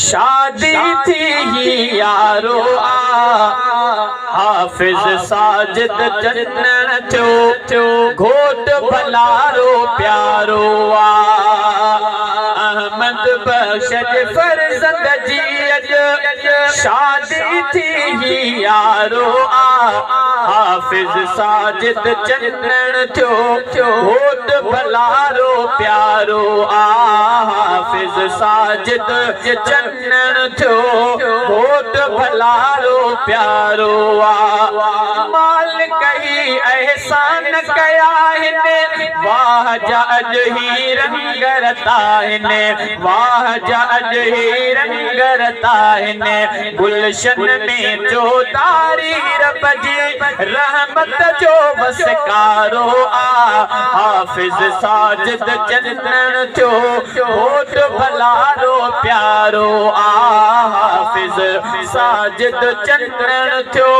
शादी थी यारो हाफिज साजिद चंदन थियो घोट भलारो प्यारो अहमद बख्श फर्जंद जी शादी थी यारो हाफिज साजिद चंदन थियो घोट भलारो प्यारो हाफिज साजिद चंदन थियो घोट भलारो प्यारो माल कही एहसान कया हिने वाह जज ही रंगरता हिने वाह जज ही रंगरता हिने गुलशन में जो तारी रब जी रहमत जो बसकारो हाफिज साजिद चंदन थियो घोट भलारो प्यारो हाफिज साजिद चंदन थियो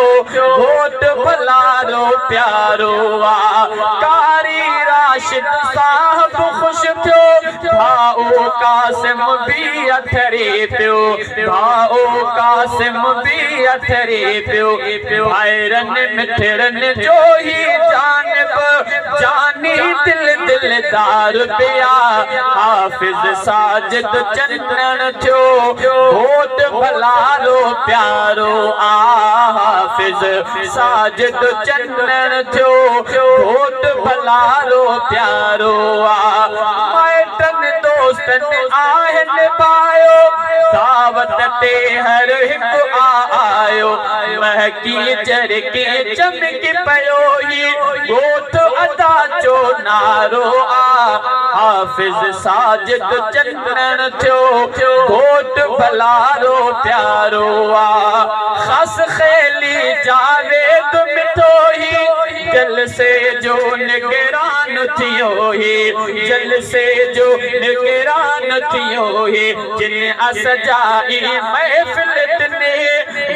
घोट भलारो प्यारो कारी राशिद साहब खुश थियो भाऊ कासिम भी अथरे पियो भाऊ कासिम भी अथरे पियो भाइरन मिठरन जो ही जानब जानी दिल दिलदार पिया हाफिज साजिद चंदन थियो घोट भलारो प्यारो हाफिज साजिद चंदन थियो घोट भलारो प्यारो माइटन दोस्तन आहन पायो दावत ते हर हिक आयो महकी जर के चमक पयो ही घोट अदा जो नारो हाफिज साजिद चंदन थियो घोट भलारो प्यारो खस खेली जावेद मिठो ही जल से जो निगरान थियो ही जल से जो निगरान थियो ही जिन असजाई महफिल तने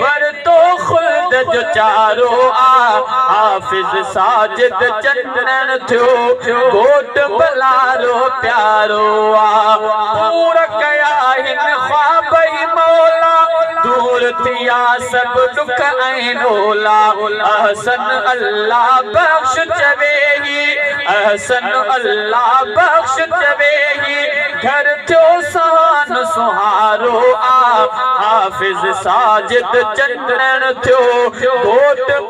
वर तो खुल्द जो चारो हाफिज साजिद चंदन थियो घोट भलारो प्यारो पूरा कया हिन ख्वाब ही मौला दूर थिया सब दुख ऐं ओला अहसन अल्लाह बख्श चवे ही अहसन अल्लाह बख्श चवे ही घर थियो सहान सुहारो हाफिज साजिद चंदन थियो घोट